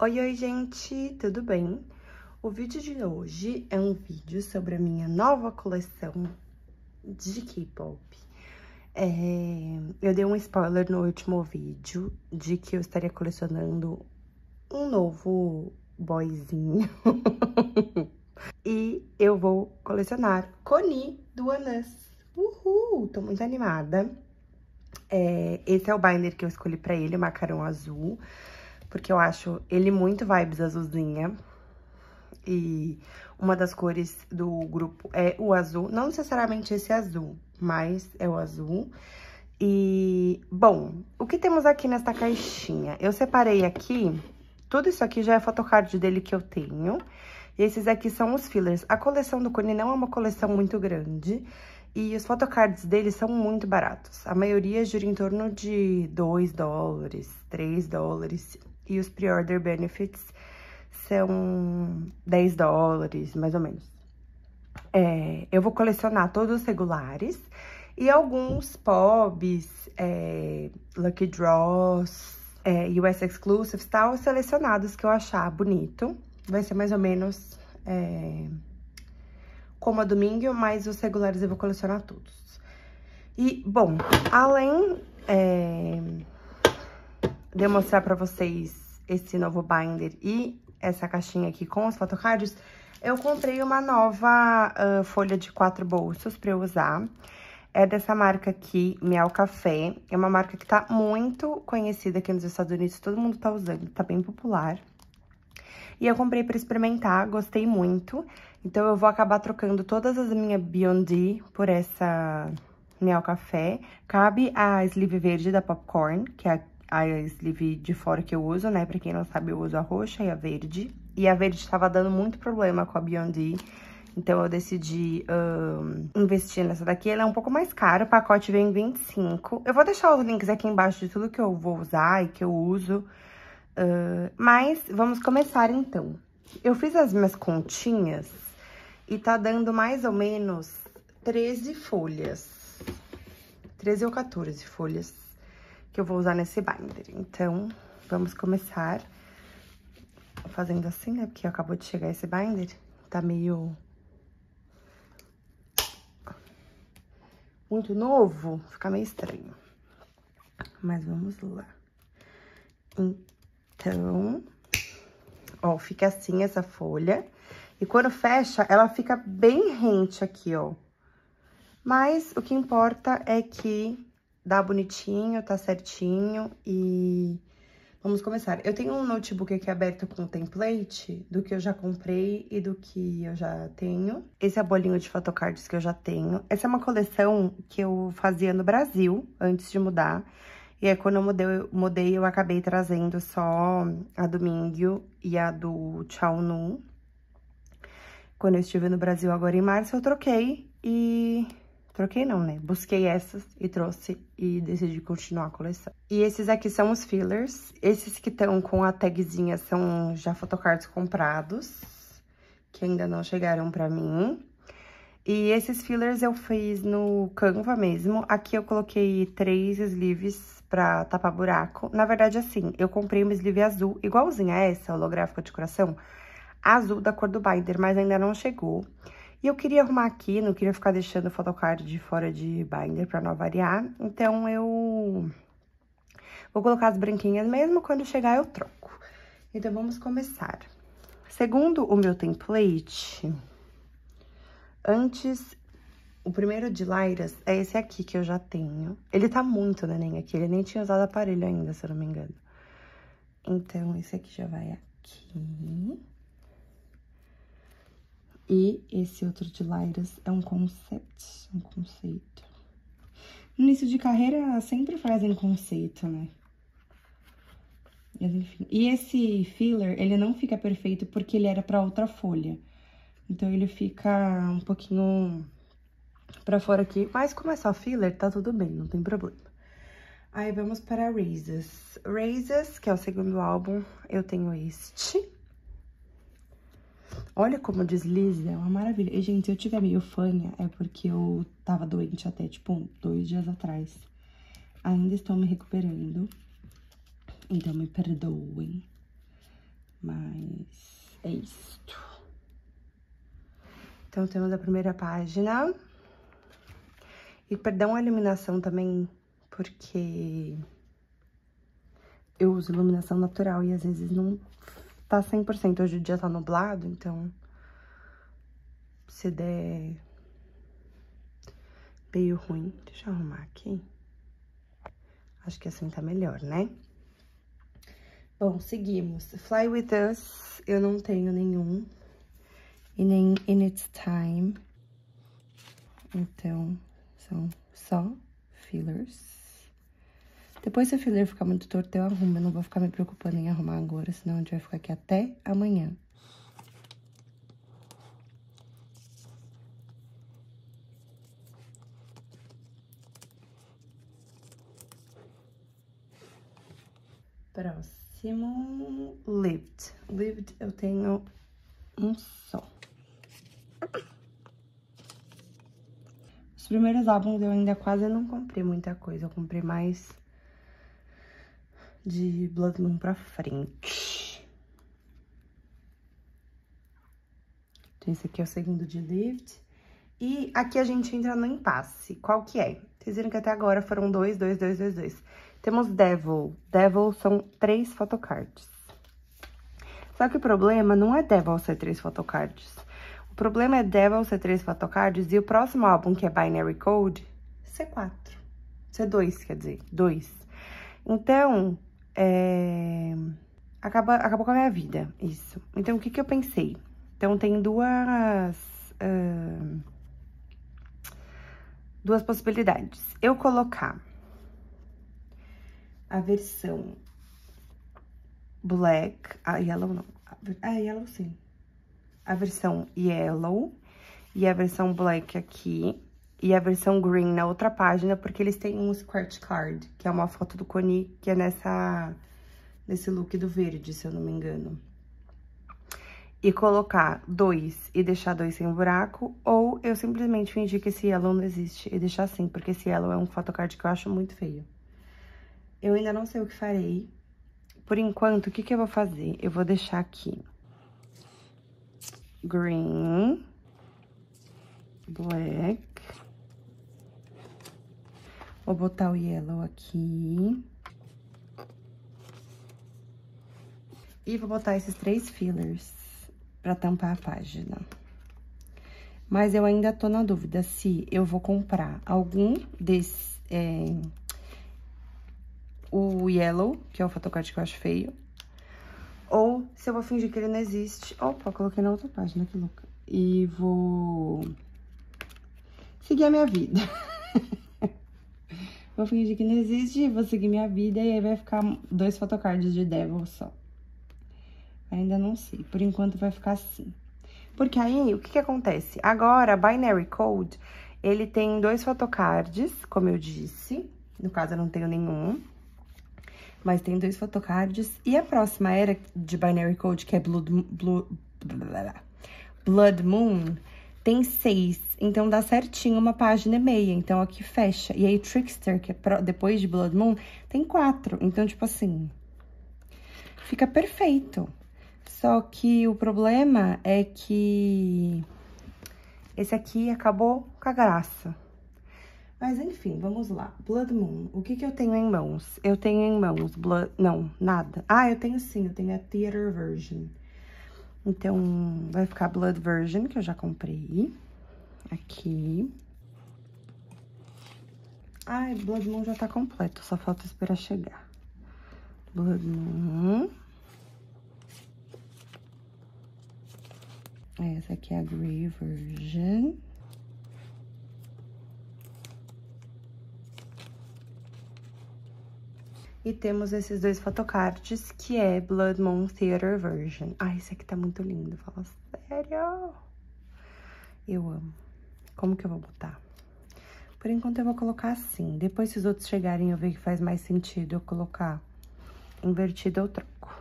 Oi, oi, gente, tudo bem? O vídeo de hoje é um vídeo sobre a minha nova coleção de K-pop. Eu dei um spoiler no último vídeo de que eu estaria colecionando um novo boyzinho. E eu vou colecionar Koni do Anas. Uhul! Tô muito animada. Esse é o binder que eu escolhi pra ele, o macarrão azul. Porque eu acho ele muito vibes azulzinha. E uma das cores do grupo é o azul. Não necessariamente esse azul, mas é o azul. E, bom, o que temos aqui nesta caixinha? Eu separei aqui, tudo isso aqui já é photocard dele que eu tenho. E esses aqui são os fillers. A coleção do Koni não é uma coleção muito grande. E os photocards dele são muito baratos. A maioria gira em torno de $2, $3. E os pre-order benefits são $10, mais ou menos. Eu vou colecionar todos os regulares e alguns POBs, Lucky Draws, US Exclusives, tal, selecionados que eu achar bonito. Vai ser mais ou menos como a domingo, mas os regulares eu vou colecionar todos. E, bom, além de eu mostrar pra vocês esse novo binder e essa caixinha aqui com os photocards, eu comprei uma nova folha de 4 bolsos pra eu usar. É dessa marca aqui, Miau Café. É uma marca que tá muito conhecida aqui nos Estados Unidos, todo mundo tá usando, tá bem popular. E eu comprei pra experimentar, gostei muito. Então, eu vou acabar trocando todas as minhas Beyond por essa Miau Café. Cabe a sleeve verde da Popcorn, que é a sleeve de fora que eu uso, né? Pra quem não sabe, eu uso a roxa e a verde. E a verde tava dando muito problema com a Beyond, então eu decidi investir nessa daqui. Ela é um pouco mais cara, o pacote vem 25. Eu vou deixar os links aqui embaixo de tudo que eu vou usar e que eu uso. Mas vamos começar então. Eu fiz as minhas continhas e tá dando mais ou menos 13 folhas. 13 ou 14 folhas que eu vou usar nesse binder. Então, vamos começar fazendo assim, né? Porque acabou de chegar esse binder. Tá meio muito novo, fica meio estranho. Mas vamos lá. Então, ó, fica assim essa folha. E quando fecha, ela fica bem rente aqui, ó. Mas o que importa é que dá bonitinho, tá certinho e vamos começar. Eu tenho um notebook aqui aberto com template do que eu já comprei e do que eu já tenho. Esse é o bolinho de photocards que eu já tenho. Essa é uma coleção que eu fazia no Brasil, antes de mudar. E aí, quando eu mudei, eu acabei trazendo só a do Mingyu e a do Chaonu. Quando eu estive no Brasil agora em março, eu troquei e... Troquei não, né? Busquei essas e trouxe e decidi continuar a coleção. E esses aqui são os fillers. Esses que estão com a tagzinha são já photocards comprados, que ainda não chegaram pra mim. E esses fillers eu fiz no Canva mesmo. Aqui eu coloquei 3 sleeves pra tapar buraco. Na verdade, assim, eu comprei uma sleeve azul, igualzinha a essa, holográfica de coração, azul da cor do binder, mas ainda não chegou. E eu queria arrumar aqui, não queria ficar deixando o photocard de fora de binder pra não variar. Então, eu vou colocar as branquinhas mesmo, quando chegar eu troco. Então, vamos começar. Segundo o meu template, antes, o primeiro de Lyras é esse aqui que eu já tenho. Ele tá muito neném aqui, ele nem tinha usado aparelho ainda, se eu não me engano. Então, esse aqui já vai aqui. E esse outro de Lyras é um conceito. No início de carreira, sempre fazem conceito, né? Mas, enfim. E esse filler, ele não fica perfeito porque ele era pra outra folha. Então, ele fica um pouquinho pra fora aqui. Mas como é só filler, tá tudo bem, não tem problema. Aí, vamos para Raises. Raises, que é o segundo álbum, eu tenho este. Olha como desliza, é uma maravilha. E, gente, se eu tiver meio fanha, é porque eu tava doente até, tipo, 2 dias atrás. Ainda estou me recuperando. Então, me perdoem. Mas é isto. Então, temos a primeira página. E perdão a iluminação também, porque eu uso iluminação natural e às vezes não tá 100%. Hoje o dia tá nublado, então se der meio ruim. Deixa eu arrumar aqui. Acho que assim tá melhor, né? Bom, seguimos. Fly With Us, eu não tenho nenhum. E nem In Its Time. Então, são só fillers. Depois, se o filler ficar muito torto, eu arrumo. Eu não vou ficar me preocupando em arrumar agora, senão a gente vai ficar aqui até amanhã. Próximo, Lived. Lived eu tenho um só. Os primeiros álbuns eu ainda quase não comprei muita coisa. Eu comprei mais de Blood Moon pra frente. Então, esse aqui é o segundo de Lived. E aqui a gente entra no impasse. Qual que é? Vocês viram que até agora foram 2, 2, 2, 2, 2. Temos Devil. Devil são 3 photocards. Só que o problema não é Devil ser 3 photocards. O problema é Devil ser 3 photocards e o próximo álbum, que é Binary Code, ser 4. Ser 2, quer dizer, 2. Então, acabou com a minha vida, isso. Então, o que que eu pensei? Então, tem duas possibilidades. Eu colocar a versão Black, Yellow não, Yellow sim. A versão Yellow e a versão Black aqui e a versão Green na outra página, porque eles têm um scratch card, que é uma foto do Kony, que é nesse look do verde, se eu não me engano. E colocar 2 e deixar 2 sem buraco, ou eu simplesmente fingir que esse Yellow não existe e deixar assim, porque esse Yellow é um photocard que eu acho muito feio. Eu ainda não sei o que farei. Por enquanto, o que que eu vou fazer? Eu vou deixar aqui Green, Black. Vou botar o Yellow aqui. E vou botar esses 3 fillers pra tampar a página. Mas eu ainda tô na dúvida se eu vou comprar algum desses, o Yellow, que é o photocard que eu acho feio, ou se eu vou fingir que ele não existe. Opa, coloquei na outra página, que louca. E vou seguir a minha vida. Vou fingir que não existe, vou seguir minha vida e aí vai ficar 2 photocards de Devil só. Ainda não sei, por enquanto vai ficar assim. Porque aí, o que que acontece? Agora, Binary Code, ele tem 2 photocards, como eu disse. No caso, eu não tenho nenhum. Mas tem 2 photocards. E a próxima era de Binary Code, que é Blood Moon, tem 6. Então, dá certinho uma página e meia. Então, aqui fecha. E aí, Trickster, que é depois de Blood Moon, tem 4. Então, tipo assim, fica perfeito. Só que o problema é que esse aqui acabou com a graça. Mas, enfim, vamos lá. Blood Moon. O que que eu tenho em mãos? Eu tenho em mãos Não, nada. Ah, eu tenho sim. Eu tenho a Theater Version. Então, vai ficar Blood Version, que eu já comprei. Aqui. Ai, Blood Moon já tá completo. Só falta esperar chegar. Blood Moon. Essa aqui é a Grey Version. E temos esses 2 photocards, que é Blood Moon Theater Version. Ai, esse aqui tá muito lindo, fala sério. Eu amo. Como que eu vou botar? Por enquanto eu vou colocar assim. Depois, se os outros chegarem, eu ver que faz mais sentido eu colocar invertido, eu troco.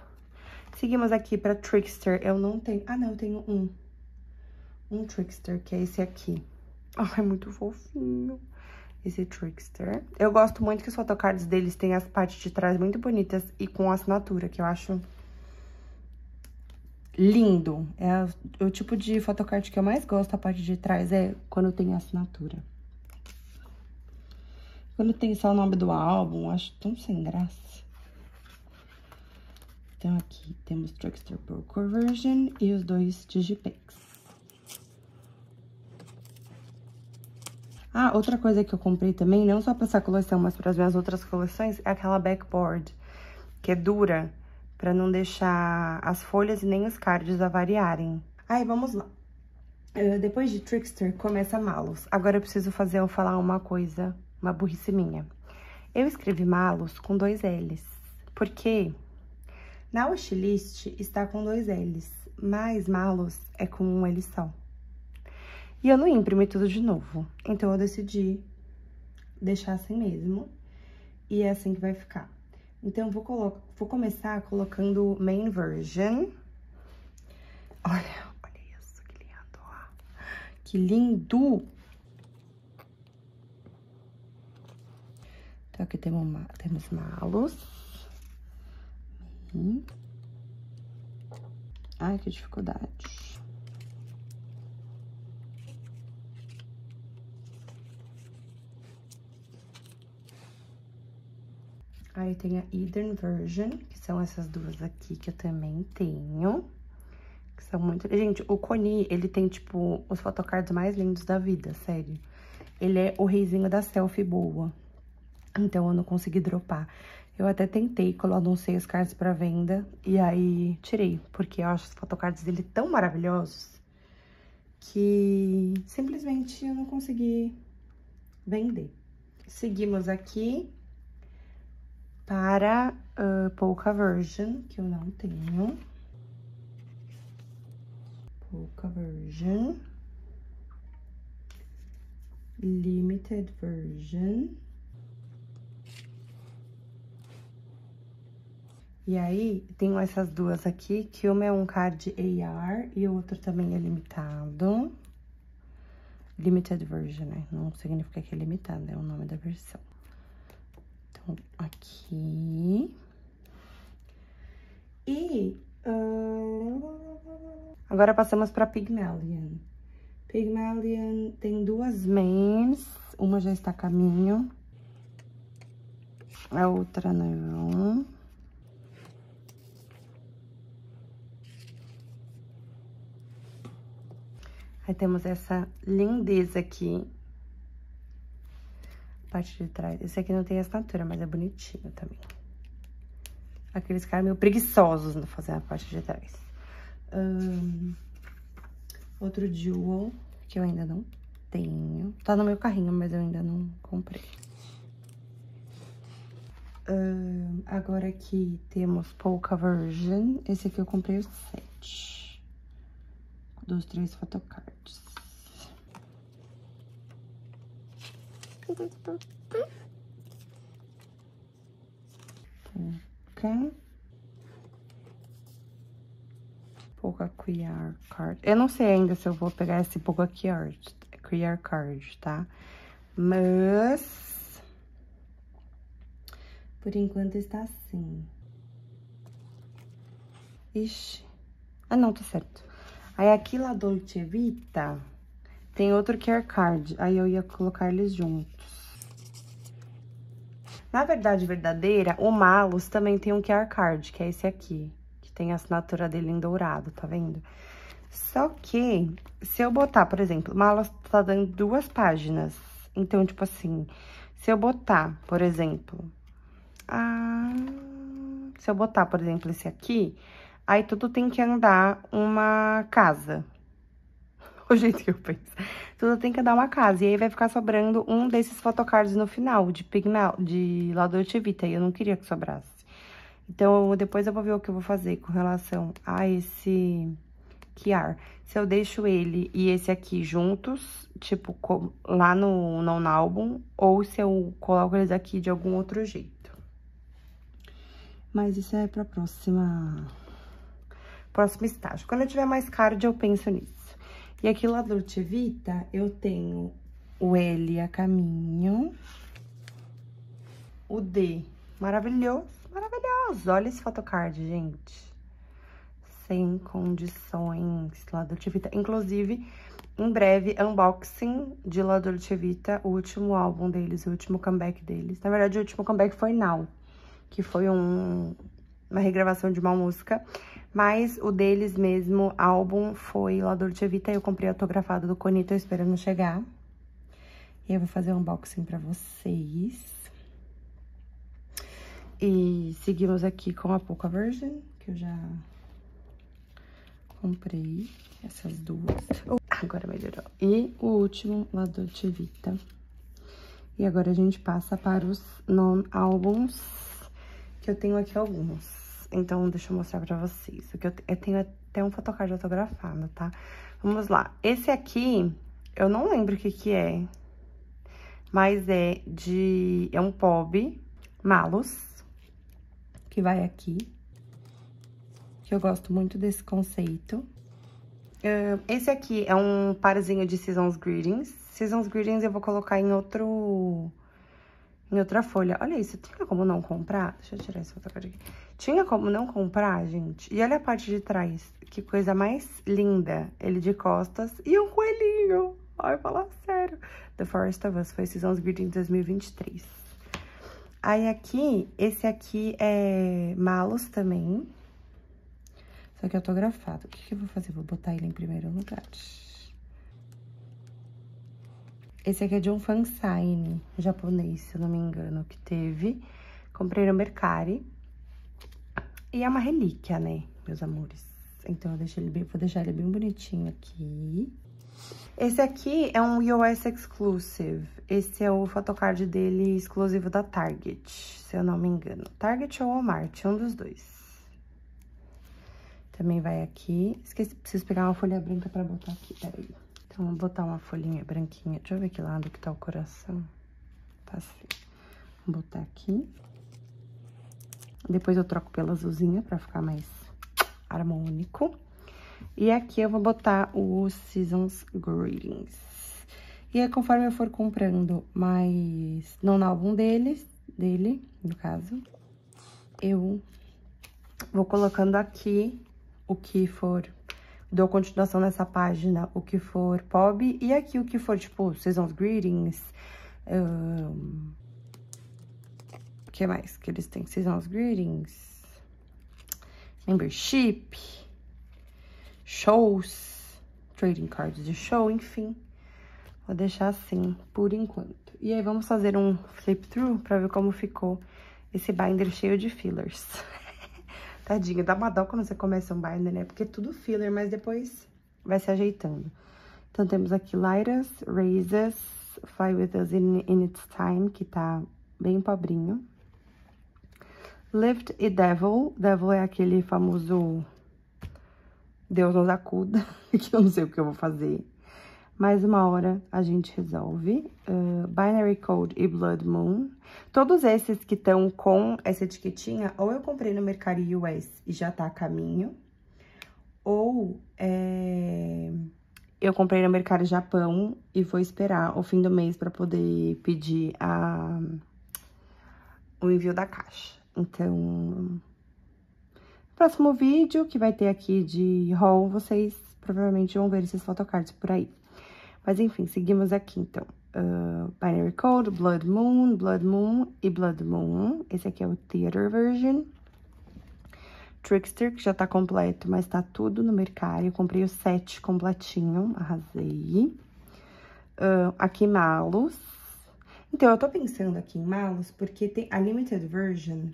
Seguimos aqui pra Trickster. Eu não tenho... Ah, não, eu tenho um Trickster, que é esse aqui. Ai, é muito fofinho esse Trickster. Eu gosto muito que os photocards deles têm as partes de trás muito bonitas e com assinatura, que eu acho lindo. É o tipo de photocard que eu mais gosto, a parte de trás é quando tem assinatura. Quando tem só o nome do álbum, acho tão sem graça. Então, aqui temos Drugstore Broker Version e os 2 Digipex. Ah, outra coisa que eu comprei também, não só pra essa coleção, mas para as minhas outras coleções, é aquela backboard, que é dura, pra não deixar as folhas e nem os cards avariarem. Aí, vamos lá. Depois de Trickster, começa Malus. Agora eu preciso falar uma coisa, uma burrice minha. Eu escrevi Malus com 2 L's, porque na wishlist está com 2 L's, mas Malus é com 1 L só. E eu não imprimi tudo de novo, então eu decidi deixar assim mesmo, e é assim que vai ficar. Então, vou começar colocando Main Version. Olha isso, que lindo, ó. Que lindo! Então, aqui temos Malus. Ai, que dificuldade. Aí tem a Hidden Version, que são essas duas aqui que eu também tenho. Que são muito... Gente, o Coni, ele tem, tipo, os photocards mais lindos da vida, sério. Ele é o reizinho da selfie boa. Então, eu não consegui dropar. Eu até tentei, quando eu anunciei os cards pra venda, e aí tirei. Porque eu acho os photocards dele tão maravilhosos que simplesmente eu não consegui vender. Seguimos aqui para Polka Version, que eu não tenho. Polka Version. Limited Version. E aí, tenho essas duas aqui, que uma é um card AR e o outro também é limitado. Limited Version, né? Não significa que é limitado, é o nome da versão. Então, aqui. E... agora, passamos para Pygmalion. Pygmalion tem 2 mains, uma já está a caminho, a outra não. Aí temos essa lindeza aqui, parte de trás. Esse aqui não tem assinatura, mas é bonitinho também. Aqueles caras meio preguiçosos no fazer a parte de trás. Outro Jewel, que eu ainda não tenho. Tá no meu carrinho, mas eu ainda não comprei. Agora aqui temos Polka Version. Esse aqui eu comprei o 7. Dos 3 photocards. Polka QR Card. Eu não sei ainda se eu vou pegar esse Polka QR Card, tá? Mas... por enquanto está assim. Ixi. Ah, não, tá certo. Aí, aqui lá Dolce Vita, tem outro QR Card. Aí, eu ia colocar eles juntos. Na verdade verdadeira, o Malus também tem um QR Card, que é esse aqui. Que tem a assinatura dele em dourado, tá vendo? Só que, se eu botar, por exemplo, o Malus tá dando 2 páginas. Então, tipo assim, se eu botar, por exemplo... se eu botar, por exemplo, esse aqui... aí, tudo tem que andar uma casa. O jeito que eu penso. Tudo tem que andar uma casa. E aí, vai ficar sobrando um desses photocards no final, de La Dolce Vita. E eu não queria que sobrasse. Então, depois eu vou ver o que eu vou fazer com relação a esse QR. Se eu deixo ele e esse aqui juntos, tipo, lá no álbum, ou se eu coloco eles aqui de algum outro jeito. Mas isso é pra próximo estágio. Quando eu tiver mais card, eu penso nisso. E aqui lá do Dolce Vita, eu tenho o L a caminho. O D, maravilhoso, maravilhoso. Olha esse photocard, gente. sem condições La Dolce Vita. Inclusive, em breve, unboxing de La Dolce Vita, o último álbum deles, o último comeback deles. Na verdade, o último comeback foi Now, que foi uma regravação de uma música. Mas o deles mesmo, álbum, foi La Dolce Vita. Eu comprei autografado do Coni, tô esperando chegar. E eu vou fazer um unboxing pra vocês. E seguimos aqui com a Polka Version, que eu já comprei essas duas. Agora melhorou. E o último, La Dolce Vita. E agora a gente passa para os non-álbuns, que eu tenho aqui alguns. Então, deixa eu mostrar pra vocês. Eu tenho até um photocard autografado, tá? Vamos lá. Esse aqui, eu não lembro o que é, mas é um POB Malus, que vai aqui. Que eu gosto muito desse conceito. Esse aqui é um parzinho de Season's Greetings. Season's Greetings eu vou colocar em outra folha. Olha isso, tinha como não comprar? Deixa eu tirar esse photocard aqui. Tinha como não comprar, gente? E olha a parte de trás. Que coisa mais linda. Ele de costas e um coelhinho. Ai, falar sério. The Forest of Us foi Season's Greetings 2023. Aí aqui, esse aqui é Malus também. Só que autografado. O que eu vou fazer? Vou botar ele em primeiro lugar. Esse aqui é de um fansign japonês, se eu não me engano, que teve. Comprei no Mercari. E é uma relíquia, né, meus amores? Então, vou deixar ele bem bonitinho aqui. Esse aqui é um US Exclusive. Esse é o photocard dele exclusivo da Target, se eu não me engano. Target ou Walmart, um dos dois. Também vai aqui. Esqueci, preciso pegar uma folha branca pra botar aqui, peraí. Então, vou botar uma folhinha branquinha. Deixa eu ver que lado que tá o coração. Tá assim. Vou botar aqui. Depois eu troco pela azulzinha pra ficar mais harmônico. E aqui eu vou botar o Season's Greetings. E aí, conforme eu for comprando mais no álbum dele, no caso, eu vou colocando aqui o que for, dou continuação nessa página, o que for POB, e aqui o que for, tipo, Season's Greetings, o que mais que eles têm? Season's Greetings, Membership, Shows, Trading Cards de show, enfim. Vou deixar assim, por enquanto. E aí, vamos fazer um flip-through pra ver como ficou esse binder cheio de fillers. Tadinho, dá uma dó quando você começa um binder, né? Porque é tudo filler, mas depois vai se ajeitando. Então, temos aqui Lightus, Raises, Fly With Us in Its Time, que tá bem pobrinho. Lift e Devil. Devil é aquele famoso Deus nos acuda, que eu não sei o que eu vou fazer. Mais uma hora a gente resolve. Binary Code e Blood Moon. Todos esses que estão com essa etiquetinha, ou eu comprei no Mercari US e já tá a caminho, ou eu comprei no Mercari Japão e vou esperar o fim do mês pra poder pedir o envio da caixa. Então, próximo vídeo que vai ter aqui de haul, vocês provavelmente vão ver esses photocards por aí. Mas, enfim, seguimos aqui, então. Binary Code, Blood Moon e Blood Moon. Esse aqui é o Theater Version. Trickster, que já tá completo, mas tá tudo no Mercari. Eu comprei o set completinho, arrasei. Aqui, Malus. Então, eu tô pensando aqui em Malus, porque tem a Limited Version,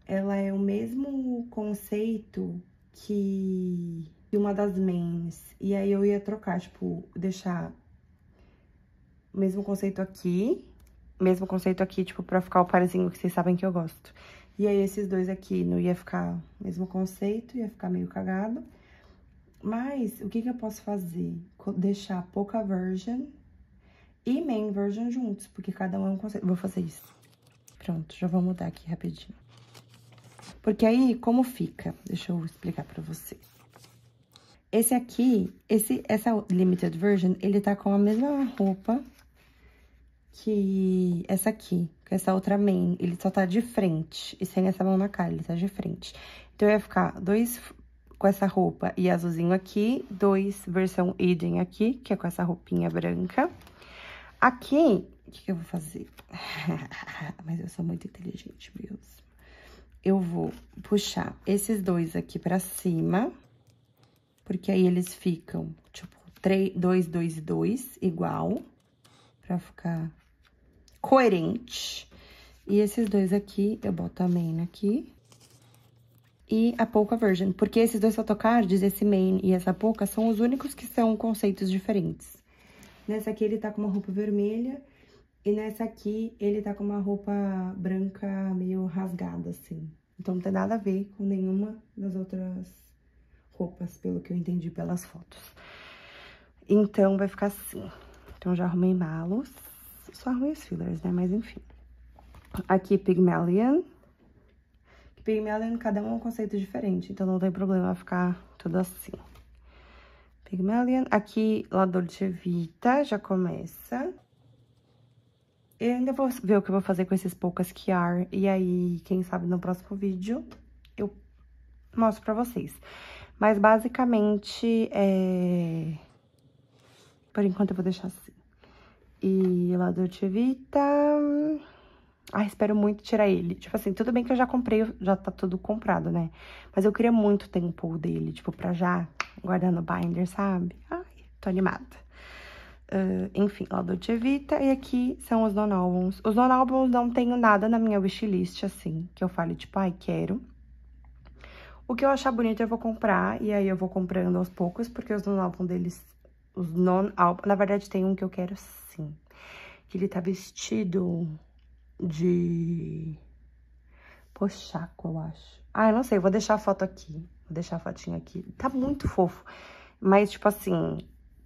ela é o mesmo conceito que uma das mains. E aí, eu ia trocar, tipo, deixar o mesmo conceito aqui, tipo, pra ficar o parzinho que vocês sabem que eu gosto. E aí, esses dois aqui não ia ficar mesmo conceito, ia ficar meio cagado. Mas, o que que eu posso fazer? Deixar Polka Version e Main Version juntos, porque cada um é um conceito. Vou fazer isso. Pronto, já vou mudar aqui rapidinho. Porque aí, como fica? Deixa eu explicar pra vocês. Esse aqui, essa Limited Version, ele tá com a mesma roupa que essa aqui, que essa outra main. Ele só tá de frente, e sem essa mão na cara, ele tá de frente. Então, ia ficar dois com essa roupa e azulzinho aqui. 2 versão Eden aqui, que é com essa roupinha branca. Aqui, o que eu vou fazer? Mas eu sou muito inteligente mesmo. Eu vou puxar esses 2 aqui pra cima, porque aí eles ficam, tipo, 2, 2 e 2, igual, pra ficar coerente. E esses 2 aqui, eu boto a main aqui. E a polka version, porque esses 2 photocards, esse main e essa polka, são os únicos que são conceitos diferentes. Nessa aqui, ele tá com uma roupa vermelha, e nessa aqui, ele tá com uma roupa branca meio rasgada, assim. Então, não tem nada a ver com nenhuma das outras roupas, pelo que eu entendi pelas fotos. Então, vai ficar assim. Então, já arrumei malos. Só arrumei os fillers, né? Mas, enfim. Aqui, Pygmalion. Pygmalion, cada um é um conceito diferente, então não tem problema ficar tudo assim. Pygmalion. Aqui, La Dolce Vita, já começa. Eu ainda vou ver o que eu vou fazer com esses poucas Kiar. E aí, quem sabe no próximo vídeo, eu mostro pra vocês. Mas, basicamente, por enquanto, eu vou deixar assim. E La Dolce Vita... Ai, espero muito tirar ele. Tipo assim, tudo bem que eu já comprei, já tá tudo comprado, né? Mas eu queria muito ter um pull dele, tipo, pra já guardar no binder, sabe? Ai, tô animada. Enfim, La Dolce Vita. E aqui são os non-albums. Os non-albums não tenho nada na minha wishlist, assim, que eu fale, tipo, ai, quero. O que eu achar bonito eu vou comprar, e aí eu vou comprando aos poucos, porque os non-albums deles... Os non-albums... Na verdade, tem um que eu quero, sim. Que ele tá vestido... de pochaco, eu acho. Ah, eu não sei, eu vou deixar a foto aqui. Vou deixar a fotinha aqui. Tá muito fofo. Mas, tipo assim,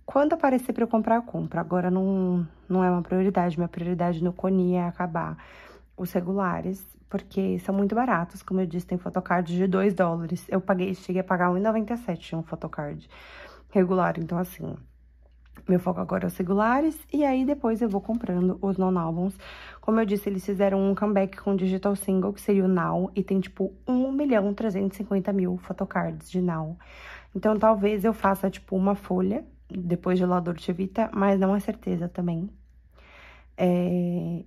quando aparecer pra eu comprar, eu compro. Agora não é uma prioridade. Minha prioridade no Kony é acabar os regulares, porque são muito baratos. Como eu disse, tem photocard de $2. Eu cheguei a pagar R$1,97 um photocard regular. Então, assim... Meu foco agora é os regulares, e aí depois eu vou comprando os non-albums. Como eu disse, eles fizeram um comeback com o digital single, que seria o Now, e tem, tipo, 1.350.000 photocards de Now. Então, talvez eu faça, tipo, uma folha, depois de La Dolce Vita, mas não é certeza também.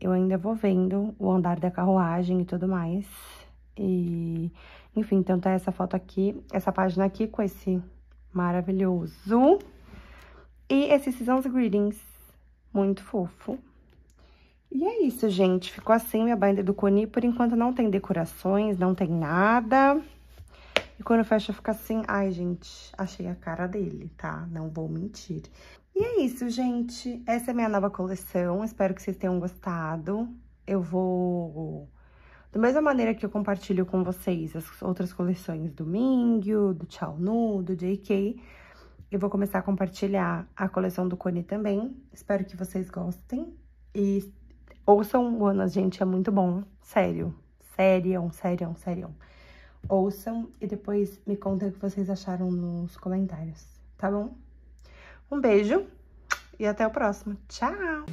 Eu ainda vou vendo o andar da carruagem e tudo mais. E, enfim, então tá essa foto aqui, essa página aqui com esse maravilhoso... E esse Season's Greetings, muito fofo. E é isso, gente. Ficou assim minha binder do Kony. Por enquanto não tem decorações, não tem nada. E quando fecha fica assim... Ai, gente, achei a cara dele, tá? Não vou mentir. E é isso, gente. Essa é a minha nova coleção. Espero que vocês tenham gostado. Eu vou... Da mesma maneira que eu compartilho com vocês as outras coleções do Mingyu, do Chao Nu, do JK... Eu vou começar a compartilhar a coleção do Kony também. Espero que vocês gostem. E ouçam o Anas, gente, é muito bom. Sério. Sério. Ouçam e depois me contem o que vocês acharam nos comentários, tá bom? Um beijo e até o próximo. Tchau!